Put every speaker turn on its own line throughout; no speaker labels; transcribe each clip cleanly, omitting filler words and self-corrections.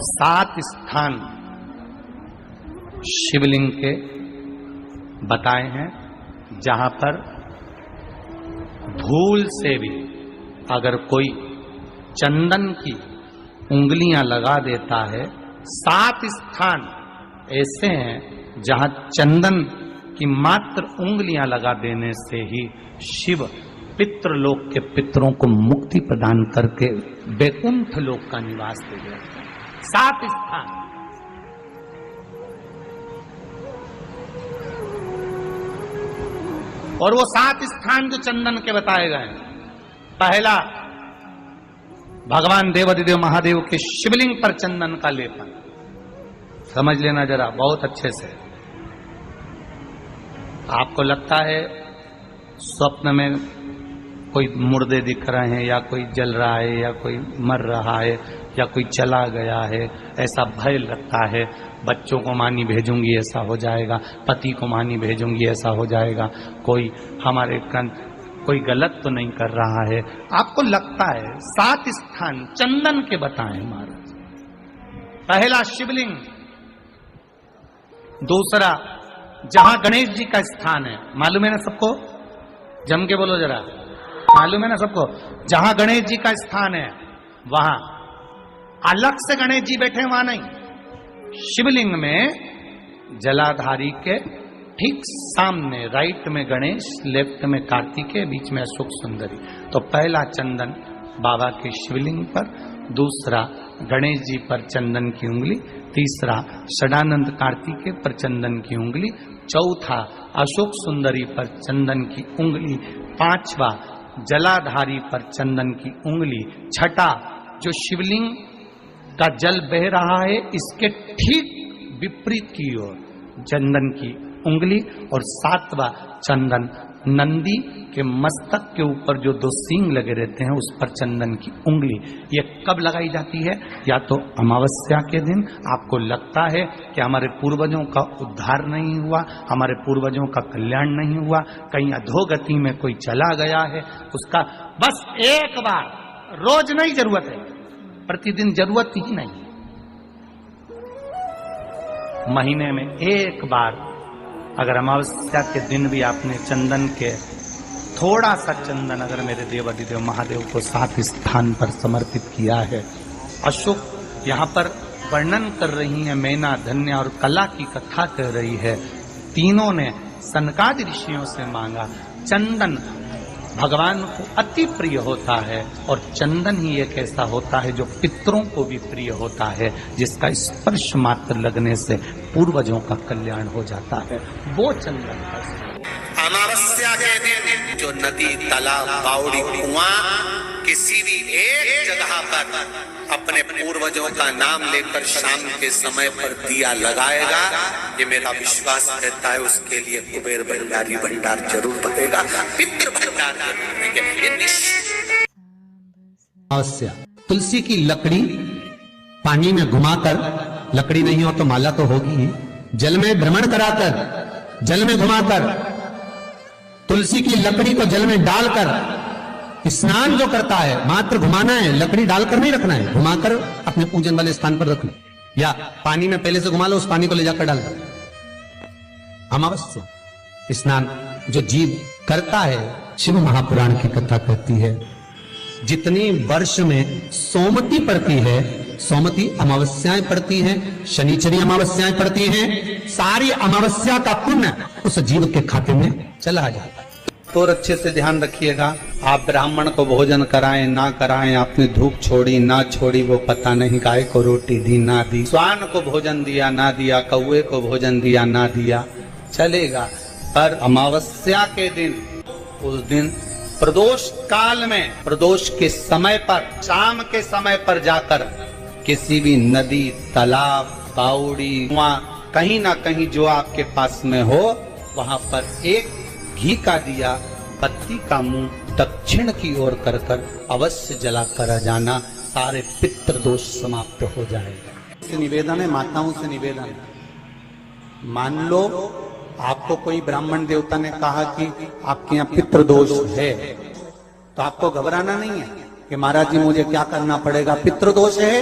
7 स्थान शिवलिंग के बताए हैं जहां पर भूल से भी अगर कोई चंदन की उंगलियां लगा देता है, 7 स्थान ऐसे हैं जहां चंदन की मात्र उंगलियां लगा देने से ही शिव पितृलोक के पितरों को मुक्ति प्रदान करके वैकुंठ लोक का निवास दे देते हैं। 7 स्थान। और वो 7 स्थान जो चंदन के बताए गए हैं, पहला भगवान देवाधिदेव महादेव के शिवलिंग पर चंदन का लेपन। समझ लेना जरा बहुत अच्छे से। आपको लगता है स्वप्न में कोई मुर्दे दिख रहे हैं, या कोई जल रहा है, या कोई मर रहा है, या कोई चला गया है, ऐसा भय लगता है। बच्चों को मानी भेजूंगी ऐसा हो जाएगा, पति को मानी भेजूंगी ऐसा हो जाएगा, कोई हमारे कोई गलत तो नहीं कर रहा है, आपको लगता है। 7 स्थान चंदन के बताएं महाराज। पहला शिवलिंग, दूसरा जहां गणेश जी का स्थान है, मालूम है ना सबको? जम के बोलो जरा, मालूम है ना सबको? जहां गणेश जी का स्थान है वहां अलग से गणेश जी बैठे, वहां नहीं। शिवलिंग में जलाधारी के ठीक सामने राइट में गणेश, लेफ्ट में कार्तिकेय, बीच में अशोक सुंदरी। तो पहला चंदन बाबा के शिवलिंग पर, दूसरा गणेश जी पर चंदन की उंगली, तीसरा षडानंद कार्तिकेय पर चंदन की उंगली, चौथा अशोक सुंदरी पर चंदन की उंगली, पांचवा जलाधारी पर चंदन की उंगली, छठा जो शिवलिंग का जल बह रहा है इसके ठीक विपरीत की ओर चंदन की उंगली, और 7वां चंदन नंदी के मस्तक के ऊपर जो 2 सींग लगे रहते हैं उस पर चंदन की उंगली। ये कब लगाई जाती है? या तो अमावस्या के दिन। आपको लगता है कि हमारे पूर्वजों का उद्धार नहीं हुआ, हमारे पूर्वजों का कल्याण नहीं हुआ, कहीं अधोगति में कोई चला गया है, उसका बस एक बार, रोज नहीं जरूरत है, प्रतिदिन जरूरत ही नहीं, महीने में एक बार अगर अमावस्या के दिन भी आपने चंदन के थोड़ा सा चंदन अगर मेरे देवाधिदेव महादेव को 7 स्थान पर समर्पित किया है। अशोक यहाँ पर वर्णन कर रही है, मैना, धन्य और कला की कथा कर रही है। तीनों ने सनकादि ऋषियों से मांगा। चंदन भगवान को अति प्रिय होता है, और चंदन ही एक ऐसा होता है जो पितरों को भी प्रिय होता है, जिसका स्पर्श मात्र लगने से पूर्वजों का कल्याण हो जाता है, वो चंदन का।
अमावस्या के दिन जो नदी, तालाब, बावड़ी, कुआं किसी भी एक जगह पर अपने पूर्वजों का नाम लेकर शाम के समय पर दिया लगाएगा, ये मेरा विश्वास रहता है, उसके लिए कुबेर भंडारी भंडार जरूर बनेगा, पितृ भंडार जरूर बनेंगे।
अवश्य तुलसी की लकड़ी पानी में घुमाकर, लकड़ी नहीं हो तो माला तो होगी ही, जल में भ्रमण कराकर, जल में घुमाकर, तुलसी की लकड़ी को जल में डालकर स्नान जो करता है, मात्र घुमाना है, लकड़ी डालकर नहीं रखना है, घुमाकर अपने पूजन वाले स्थान पर रख लो, या पानी में पहले से घुमा लो, उस पानी को ले जाकर डाल दो। अमावस्या स्नान जो जीव करता है, शिव महापुराण की कथा कहती है, जितनी वर्ष में सोमती पड़ती है, सोमती अमावस्याएं पड़ती हैं, शनिचरी अमावस्याएं पड़ती हैं, सारी अमावस्या का पुण्य उस जीव के खाते में चला जाता है।
तो अच्छे से ध्यान रखिएगा, आप ब्राह्मण को भोजन कराएं ना कराएं, आपने धूप छोड़ी ना छोड़ी वो पता नहीं, गाय को रोटी दी ना दी, स्वान को भोजन दिया ना दिया, कौवे को भोजन दिया ना दिया, चलेगा। पर अमावस्या के दिन, उस दिन प्रदोष काल में, प्रदोष के समय पर, शाम के समय पर जाकर किसी भी नदी, तालाब, बावड़ी, कुआं, कहीं ना कहीं जो आपके पास में हो, वहां पर एक घी का दिया, बत्ती का मुंह दक्षिण की ओर कर कर अवश्य जला कर जाना, सारे पितृ दोष समाप्त हो जाएगा। से निवेदन है, माताओं से निवेदन है, मान लो आपको कोई ब्राह्मण देवता ने कहा कि आपके यहाँ पितृ दोष है, तो आपको घबराना नहीं है कि महाराज जी मुझे क्या करना पड़ेगा, पितृ दोष है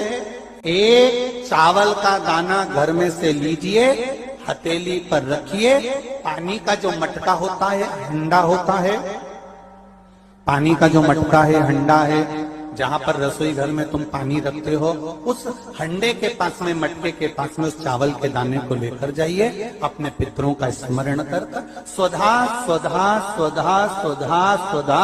एक चावल का दाना घर में से लीजिए, हथेली पर रखिए, पानी का जो मटका होता है, हंडा होता है, पानी का जो मटका है, हंडा है, जहां पर रसोई घर में तुम पानी रखते हो, उस हंडे के पास में, मटके के पास में उस चावल के दाने को लेकर जाइए, अपने पितरों का स्मरण कर स्वधा स्वधा स्वधा स्वधा स्वधा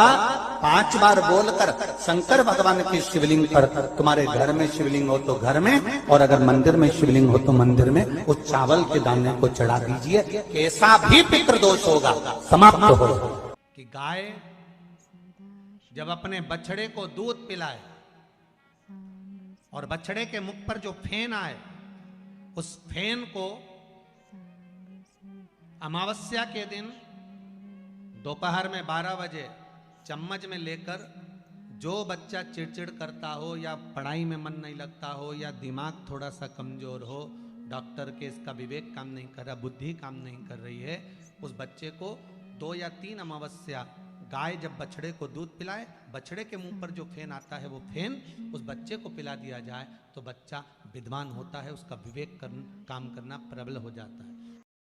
5 बार बोलकर शंकर भगवान की शिवलिंग पर, तुम्हारे घर में शिवलिंग हो तो घर में, और अगर मंदिर में शिवलिंग हो तो मंदिर में, उस चावल के दाने को चढ़ा दीजिए। कैसा भी पितृदोष होगा समाप्त हो।
कि गाय जब अपने बछड़े को दूध पिलाए और बछड़े के मुख पर जो फेन आए, उस फेन को अमावस्या के दिन दोपहर में 12 बजे चम्मच में लेकर, जो बच्चा चिड़चिड़ करता हो या पढ़ाई में मन नहीं लगता हो या दिमाग थोड़ा सा कमजोर हो, डॉक्टर के इसका विवेक काम नहीं कर रहा, बुद्धि काम नहीं कर रही है, उस बच्चे को 2 या 3 अमावस्या गाय जब बछड़े को दूध पिलाए, बछड़े के मुंह पर जो फेन आता है वो फेन उस बच्चे को पिला दिया जाए तो बच्चा विद्वान होता है, उसका विवेक काम करना प्रबल हो जाता है।